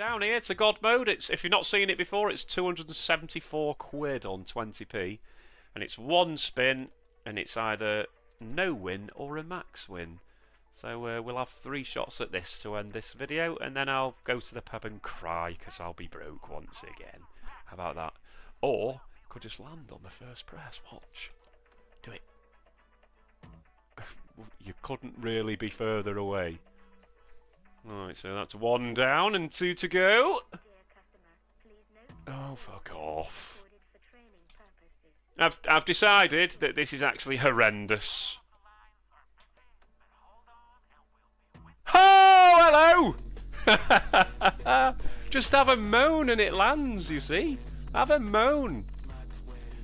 Down here to God mode. It's, if you've not seen it before, it's 274 quid on 20p, and it's one spin, and it's either no win or a max win. So we'll have 3 shots at this to end this video, and then I'll go to the pub and cry because I'll be broke once again. How about that? Or could just land on the first press. Watch. Do it. You couldn't really be further away. Right, so that's 1 down and 2 to go. Oh, fuck off. I've decided that this is actually horrendous. Oh, hello! Just have a moan and it lands, you see? Have a moan.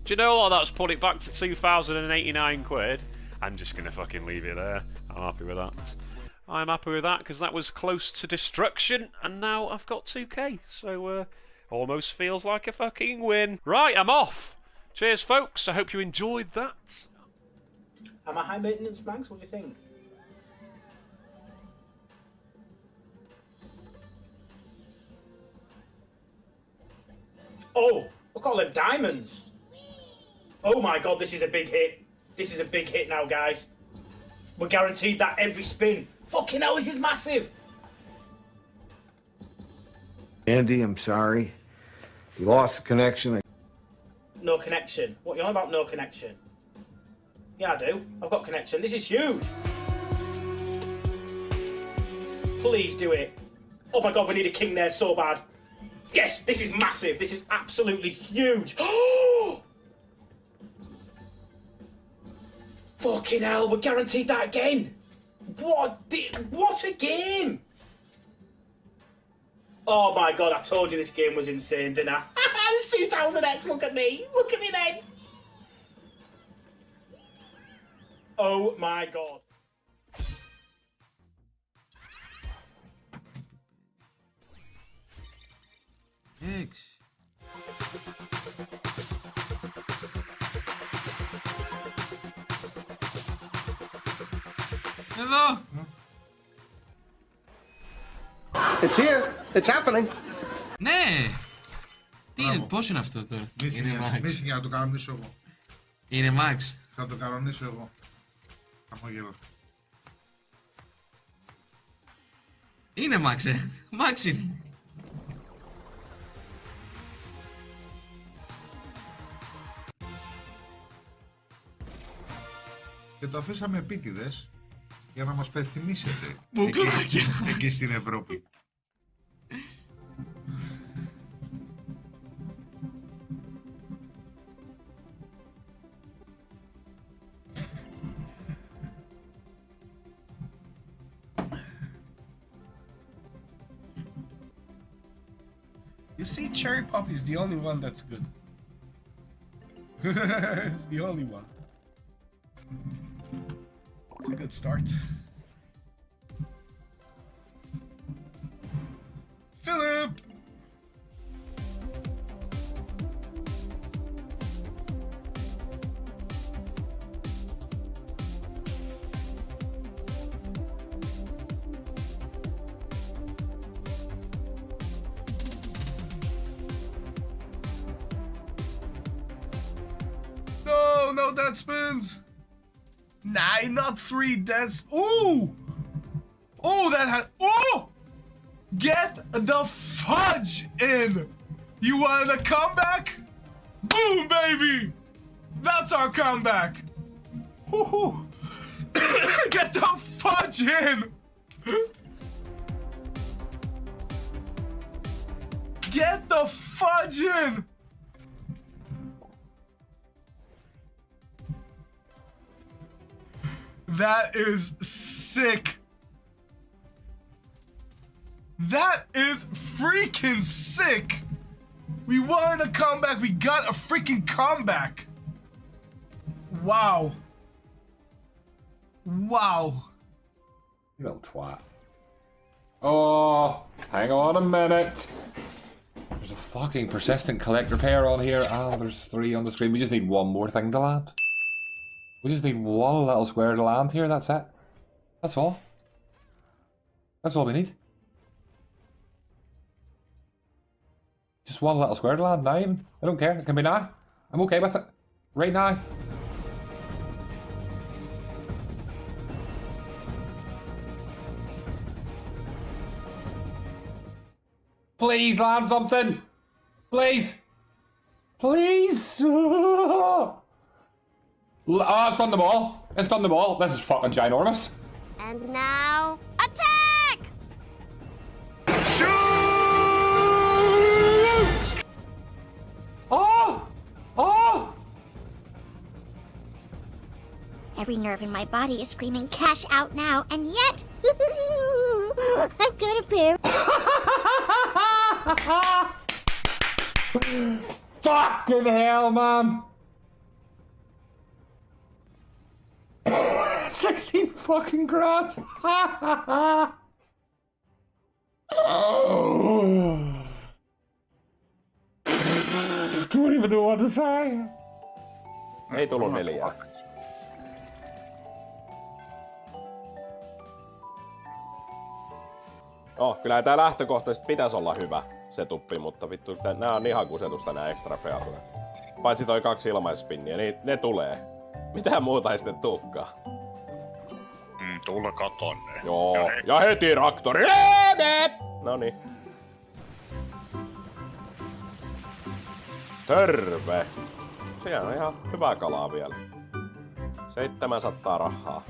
Do you know what? That's put it back to 2,089 quid. I'm just going to fucking leave it there. I'm happy with that. I'm happy with that because that was close to destruction, and now I've got 2k. So, almost feels like a fucking win. Right, I'm off. Cheers, folks. I hope you enjoyed that. Am I high maintenance, Max? What do you think? Oh, look at all them diamonds. Oh my god, this is a big hit. This is a big hit now, guys. We're guaranteed that every spin. Fucking hell, this is massive. Andy, I'm sorry. You lost the connection. No connection. What are you on about, no connection? Yeah, I do. I've got connection. This is huge. Please do it. Oh my god, we need a king there so bad. Yes, this is massive. This is absolutely huge. Oh! Fucking hell, we're guaranteed that again. What a game! Oh my god, I told you this game was insane, didn't I? 2000x, look at me. Look at me then. Oh my god. Thanks. Εδώ! It's here. It's happening. Ναι! Τι είναι, πώς είναι αυτό τώρα? Είναι Max. Μίσχυ, να το κανονίσω εγώ. Είναι Max. Θα το κανονίσω εγώ. Χαμόγελο. Είναι Max, Max είναι. Και το αφήσαμε επίτηδες για να μας πενθυμίσετε Μπουκλάκια. εκεί στην Ευρώπη. You see, Cherry Pop is the only one that's good. It's the only one. It's a good start. Philip! No, no dead spins! Nah, not 3 dead Ooh! Oh, that had. Oh! Get the fudge in! You wanted a comeback? Boom, baby! That's our comeback! Woohoo! Get the fudge in! Get the fudge in! That is sick. That is freaking sick. We wanted a comeback. We got a freaking comeback. Wow. Wow. You little twat. Oh, hang on a minute. There's a fucking persistent collector pair on here. Ah, there's 3 on the screen. We just need one more thing to land. We just need one little square to land here, that's it. That's all. That's all we need. Just one little square to land, not even. I don't care. It can be now. I'm okay with it. Right now. Please land something! Please! Please! Oh, it's done them all. It's done them all. This is fucking ginormous. And now, attack! Oh! Oh! Every nerve in my body is screaming cash out now, and yet I've got a pair. Fucking hell, man! 16 fucking grand! Oh. Don't even know what to say. Ei tullut 4. Kyllä tää lähtökohtaisesti pitäisi olla hyvä se tuppi, mutta vittu nää on ihan kusetusta nää extra featuret. Paitsi toi 2 ilmaispinniä, niin ne tulee. Mitään muuta ei sitten tuukkaan. Tulkaa tonne. Joo, ja heti traktori! Noniin. Terve! Siellä on ihan hyvää kalaa vielä. 700 rahaa.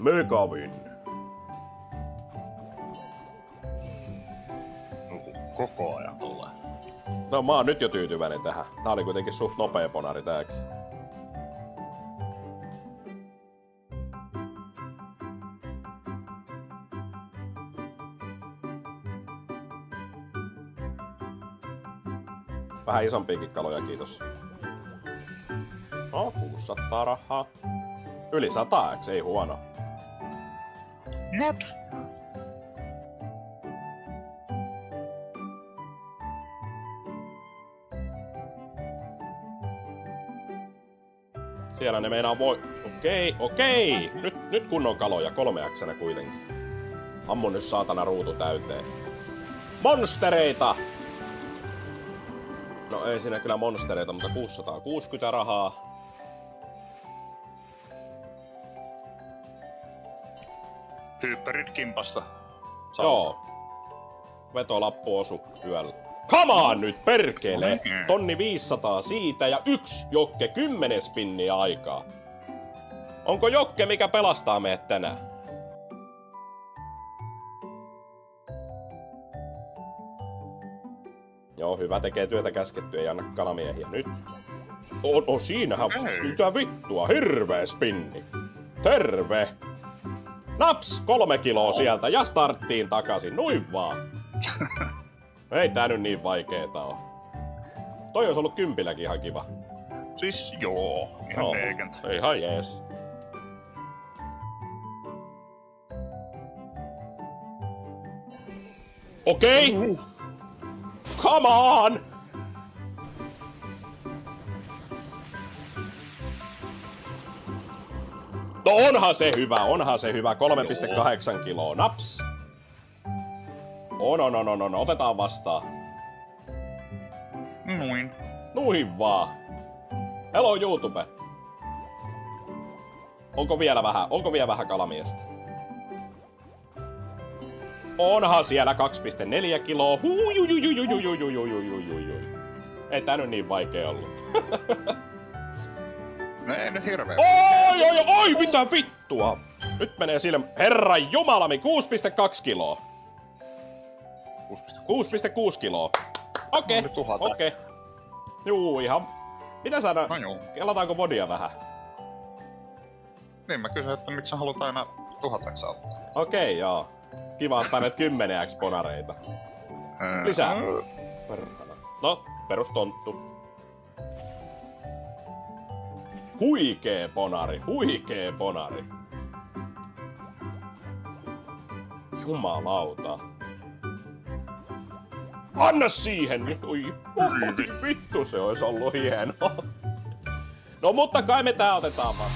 Megavin. Koko ajan tulee. No mä oon nyt jo tyytyväinen tähän. Tää oli kuitenkin suht nopea ponari tääks. Vähän isompiakin kaloja, kiitos. No, 600 rahaa. Yli 100, eks? Ei huono. Naps! Siellä ne meinaa voi... Okei! Nyt kunnon kaloja, 3X:nä kuitenkin. Ammun nyt saatana ruutu täyteen. Monstereita! No ei siinä kyllä monstereita, mutta 660 rahaa. Hypperit kimpasta. Joo. Vetolappu osu yöllä. Come on nyt, perkele! 1500 siitä ja 1 Jokke 10 spinniä aikaa. Onko Jokke, mikä pelastaa meidät tänään? Joo, hyvä, tekee työtä käskettyä, ei anna kalamiehiä nyt. Siinähän mitä vittua, hirveä spinni. Terve! Naps, 3 kiloa sieltä ja starttiin takaisin, noin vaan. Ei tää nyt niin vaikeeta oo. Toi olisi ollut 10 ihan kiva. Siis joo, ihan leikent. Ihan jees. Okei! Come on! No onhan se hyvä. 3,8 kiloa. Naps! On. Otetaan vastaan. Nuin vaan. Hello YouTube. Onko vielä vähän kalamiestä? Onhan siellä 2,4 kiloa. Ei tää nyt niin vaikea ollut. No ei nyt hirveä. Oi, mitä vittua! Nyt menee sille. Herran jumalami, 6,2 kiloa. 6,6 kiloa. Okei. Juu, ihan. Mitä saadaan? No juu. Kelataanko bodia vähän? Niin mä kysyn, että miksi sä haluat aina 1000 saattaa. Okei, joo. Kiva ottaa näitä 10x ponareita. Lisää. No, perustonttu. Huikee ponari. Jumalauta. Anna siihen! Oi, vittu, se olisi ollut hienoa. No mutta kai me tää otetaan vaan.